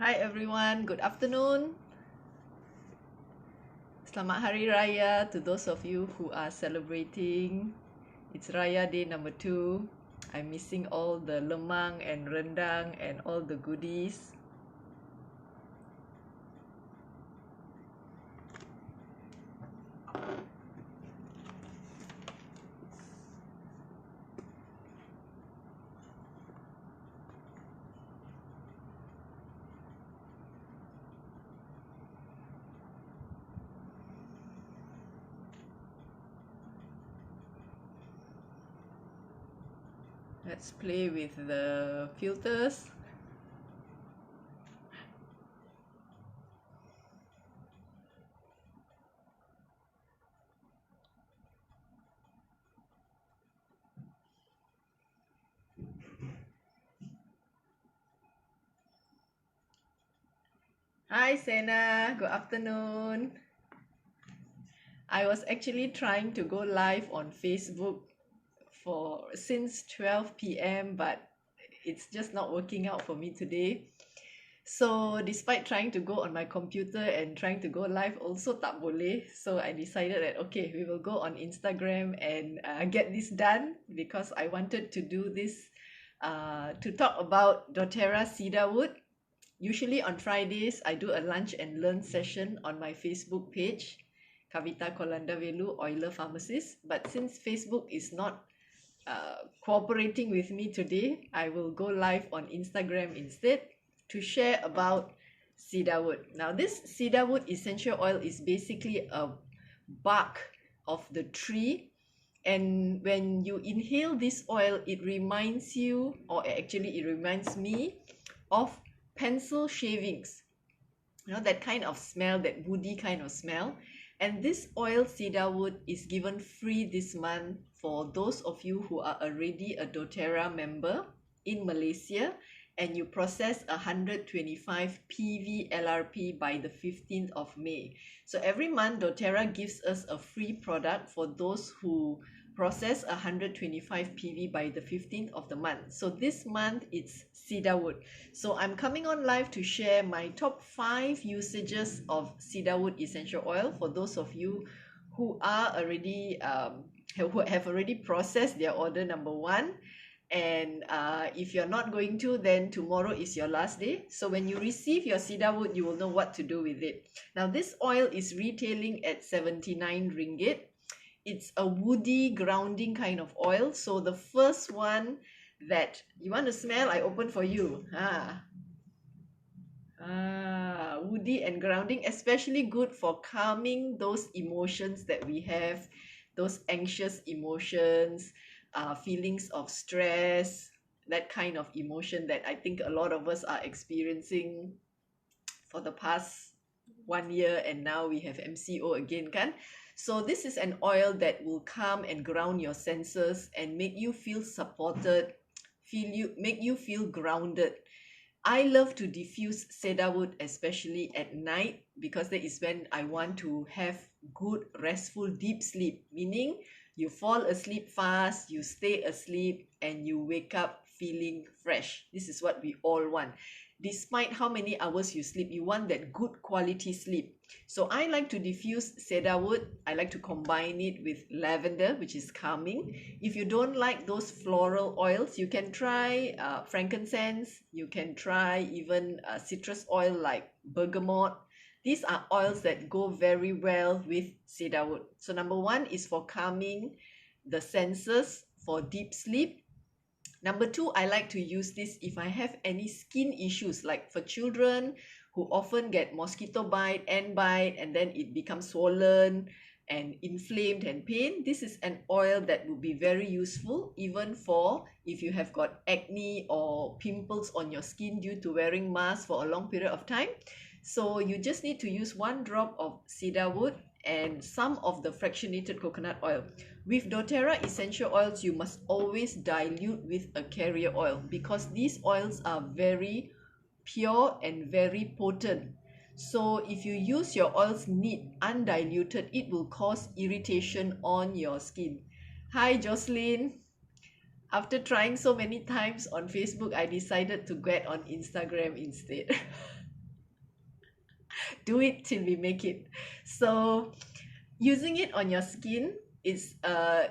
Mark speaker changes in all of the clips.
Speaker 1: Hi everyone, good afternoon. Selamat Hari Raya to those of you who are celebrating. It's Raya Day number 2. I'm missing all the lemang and rendang and all the goodies. Let's play with the filters. Hi Sena, good afternoon. I was actually trying to go live on Facebook since 12 p.m. but it's just not working out for me today. So despite trying to go on my computer and trying to go live also tak boleh. So I decided that okay, we will go on Instagram and get this done because I wanted to do this to talk about doTERRA Cedarwood. Usually on Fridays, I do a lunch and learn session on my Facebook page, Kavita Kolandavelu, Euler Pharmacist. But since Facebook is not cooperating with me today, I will go live on Instagram instead to share about cedarwood. Now, this cedarwood essential oil is basically a bark of the tree, and when you inhale this oil, it reminds you, or actually it reminds me of pencil shavings. You know, that kind of smell, that woody kind of smell. And this oil cedarwood is given free this month for those of you who are already a doTERRA member in Malaysia and you process 125 PV LRP by the 15th of May. So every month doTERRA gives us a free product for those who process 125 PV by the 15th of the month. So this month it's cedarwood. So I'm coming on live to share my top 5 usages of cedarwood essential oil for those of you who are already who have already processed their order number 1. And if you're not going to, then tomorrow is your last day. So when you receive your cedarwood, you will know what to do with it. Now this oil is retailing at 79 ringgit. It's a woody grounding kind of oil. So the first one that you want to smell, I open for you. Woody and grounding, especially good for calming those emotions that we have, those anxious emotions, feelings of stress, that kind of emotion that I think a lot of us are experiencing for the past 1 year, and now we have MCO again, kan? So this is an oil that will calm and ground your senses and make you feel supported, make you feel grounded. I love to diffuse cedarwood, especially at night, because that is when I want to have good, restful, deep sleep. Meaning, you fall asleep fast, you stay asleep, and you wake up feeling fresh. This is what we all want. Despite how many hours you sleep, you want that good quality sleep. So I like to diffuse cedarwood. I like to combine it with lavender, which is calming. If you don't like those floral oils, you can try frankincense. You can try even citrus oil like bergamot. These are oils that go very well with cedarwood. So number 1 is for calming the senses for deep sleep. Number 2, I like to use this if I have any skin issues, like for children who often get mosquito bite, ant bite, and then it becomes swollen and inflamed and pain. This is an oil that will be very useful even for if you have got acne or pimples on your skin due to wearing masks for a long period of time. So you just need to use 1 drop of cedarwood and some of the fractionated coconut oil. With doTERRA essential oils, you must always dilute with a carrier oil because these oils are very pure and very potent. So if you use your oils neat, undiluted, it will cause irritation on your skin. Hi Jocelyn. After trying so many times on Facebook, I decided to get on Instagram instead. Do it till we make it. So using it on your skin is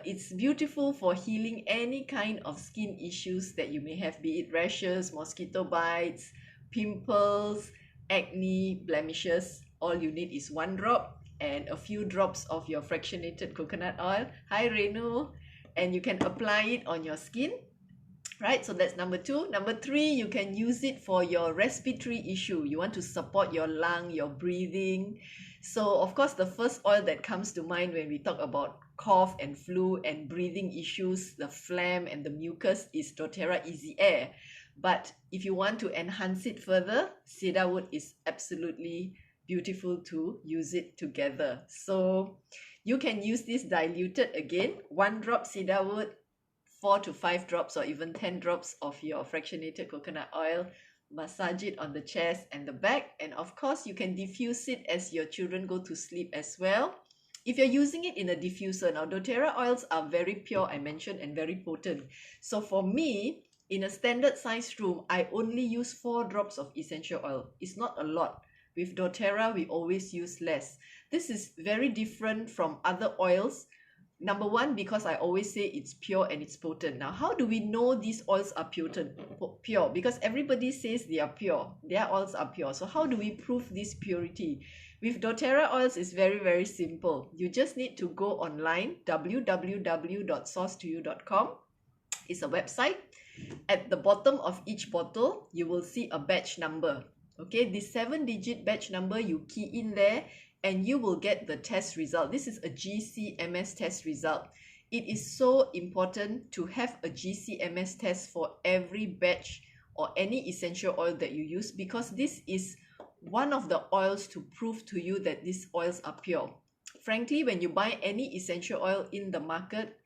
Speaker 1: it's beautiful for healing any kind of skin issues that you may have, be it rashes, mosquito bites, pimples, acne, blemishes. All you need is one drop and a few drops of your fractionated coconut oil. Hi Renu. And you can apply it on your skin, right? So that's number two. Number three, you can use it for your respiratory issue. You want to support your lung, your breathing. So of course, the first oil that comes to mind when we talk about cough and flu and breathing issues, the phlegm and the mucus, is doTERRA Easy Air. But if you want to enhance it further, cedarwood is absolutely beautiful to use it together. So you can use this diluted, again, one drop cedarwood, 4 to 5 drops or even 10 drops of your fractionated coconut oil. Massage it on the chest and the back, and of course you can diffuse it as your children go to sleep as well. If you're using it in a diffuser, now doTERRA oils are very pure, I mentioned, and very potent. So for me, in a standard sized room, I only use 4 drops of essential oil. It's not a lot. With doTERRA, we always use less. This is very different from other oils. Number one, because I always say it's pure and it's potent. Now, how do we know these oils are pure? Because everybody says they are pure. Their oils are pure. So how do we prove this purity? With doTERRA oils, it's very, very simple. You just need to go online, www.sourcetoyou.com. It's a website. At the bottom of each bottle, you will see a batch number. Okay, this 7-digit batch number, you key in there, and you will get the test result. This is a GCMS test result. It is so important to have a GCMS test for every batch or any essential oil that you use, because this is one of the oils to prove to you that these oils are pure. Frankly, when you buy any essential oil in the market,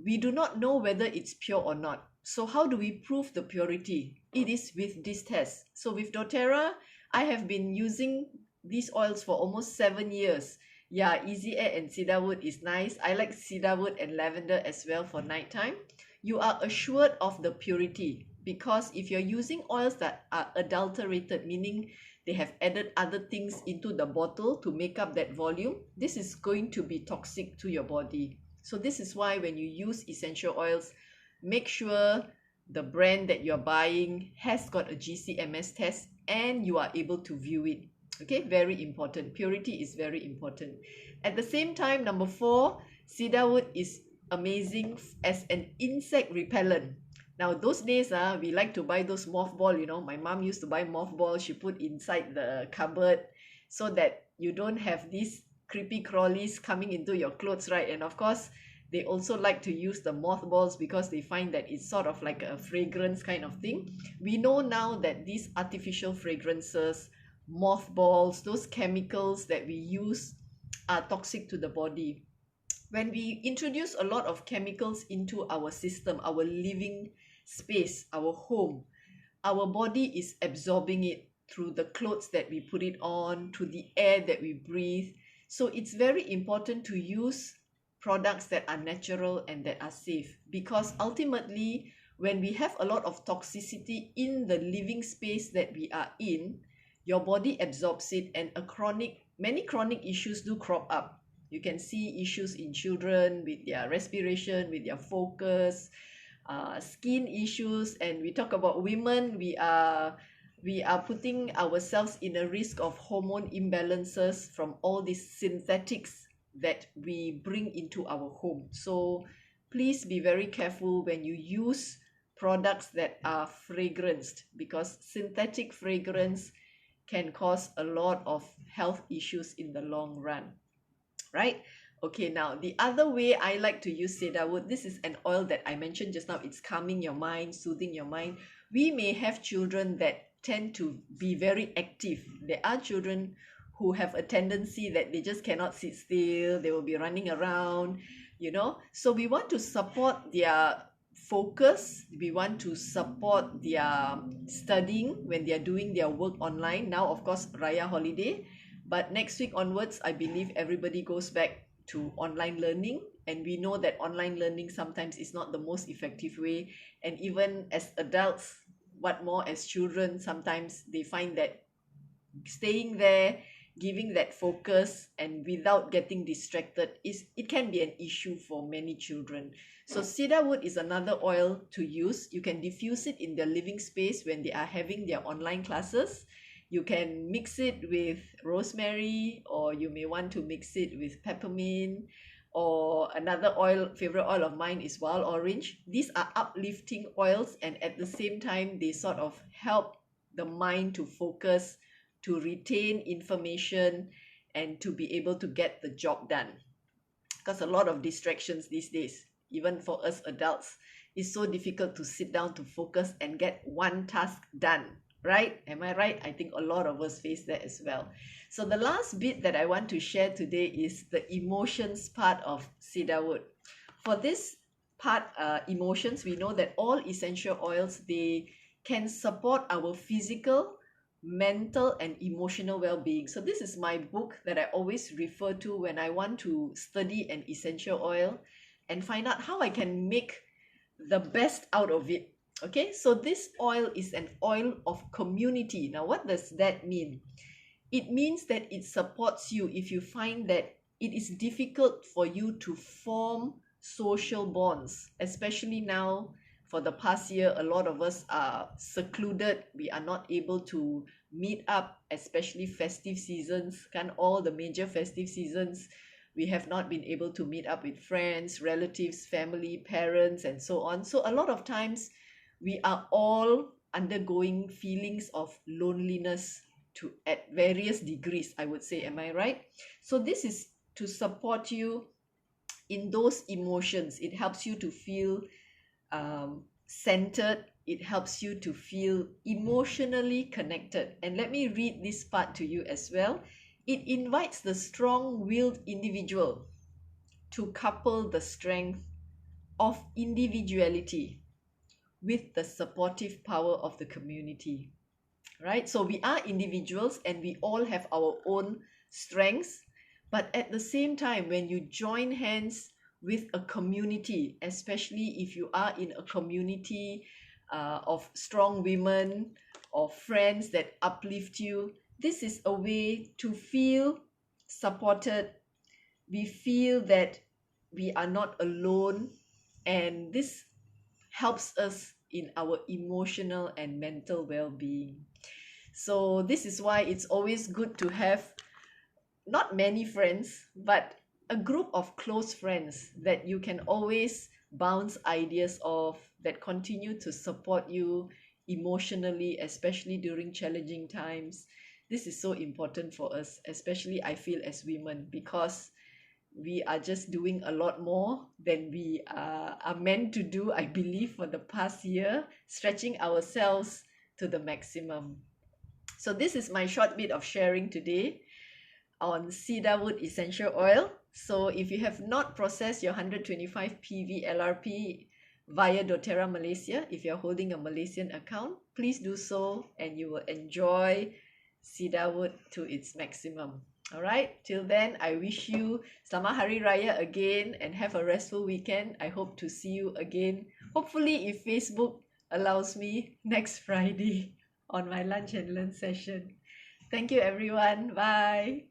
Speaker 1: we do not know whether it's pure or not. So how do we prove the purity? It is with this test. So with doTERRA, I have been using these oils for almost 7 years. Yeah, Easy Air and cedarwood is nice. I like cedarwood and lavender as well for nighttime. You are assured of the purity, because if you're using oils that are adulterated, meaning they have added other things into the bottle to make up that volume, this is going to be toxic to your body. So this is why when you use essential oils, make sure the brand that you're buying has got a GCMS test and you are able to view it. Okay, very important. Purity is very important. At the same time, number 4, cedarwood is amazing as an insect repellent. Now, those days, we like to buy those mothball, my mom used to buy mothball. She put inside the cupboard so that you don't have these creepy crawlies coming into your clothes, right? And of course, they also like to use the mothballs because they find that it's sort of like a fragrance kind of thing. We know now that these artificial fragrances, mothballs, those chemicals that we use are toxic to the body. When we introduce a lot of chemicals into our system, our living space, our home, our body is absorbing it through the clothes that we put it on, through the air that we breathe. So it's very important to use products that are natural and that are safe, because ultimately when we have a lot of toxicity in the living space that we are in, your body absorbs it, and many chronic issues do crop up. You can see issues in children with their respiration, with their focus, skin issues. And we talk about women, we are putting ourselves in a risk of hormone imbalances from all these synthetics that we bring into our home. So please be very careful when you use products that are fragranced, because synthetic fragrance can cause a lot of health issues in the long run, right? Okay, now the other way I like to use cedarwood, this is an oil that I mentioned just now. It's calming your mind, soothing your mind. We may have children that tend to be very active. There are children who have a tendency that they just cannot sit still. They will be running around, So we want to support their focus. We want to support their studying when they are doing their work online. Now, of course, Raya holiday, but next week onwards, I believe everybody goes back to online learning, and we know that online learning sometimes is not the most effective way. And even as adults, what more as children, sometimes they find that staying there, giving that focus and without getting distracted, it can be an issue for many children. So cedarwood is another oil to use. You can diffuse it in their living space when they are having their online classes. You can mix it with rosemary, or you may want to mix it with peppermint, or another oil, favorite oil of mine is wild orange. These are uplifting oils, and at the same time they sort of help the mind to focus, to retain information, and to be able to get the job done. Because a lot of distractions these days, even for us adults, it's so difficult to sit down to focus and get one task done, right? Am I right? I think a lot of us face that as well. So the last bit that I want to share today is the emotions part of cedarwood. For this part, emotions, we know that all essential oils, they can support our physical, mental, and emotional well-being. So this is my book that I always refer to when I want to study an essential oil and find out how I can make the best out of it. Okay, so this oil is an oil of community. Now, what does that mean? It means that it supports you if you find that it is difficult for you to form social bonds, especially now. For the past year, a lot of us are secluded. We are not able to meet up, especially festive seasons. Can all the major festive seasons, we have not been able to meet up with friends, relatives, family, parents, and so on. So a lot of times we are all undergoing feelings of loneliness at various degrees, I would say. Am I right? So this is to support you in those emotions. It helps you to feel centered. It helps you to feel emotionally connected. And let me read this part to you as well. It invites the strong-willed individual to couple the strength of individuality with the supportive power of the community, right? So we are individuals and we all have our own strengths, but at the same time, when you join hands with a community, especially if you are in a community of strong women or friends that uplift you, this is a way to feel supported. We feel that we are not alone, and this helps us in our emotional and mental well-being. So this is why it's always good to have not many friends, but a group of close friends that you can always bounce ideas off, that continue to support you emotionally, especially during challenging times. This is so important for us, especially I feel as women, because we are just doing a lot more than we are meant to do, I believe, for the past year, stretching ourselves to the maximum. So this is my short bit of sharing today on cedarwood essential oil. So if you have not processed your 125 PV LRP via doTERRA Malaysia, if you're holding a Malaysian account, please do so and you will enjoy cedarwood to its maximum. All right, till then, I wish you Selamat Hari Raya again and have a restful weekend. I hope to see you again, hopefully if Facebook allows me, next Friday on my lunch and learn session. Thank you everyone. Bye.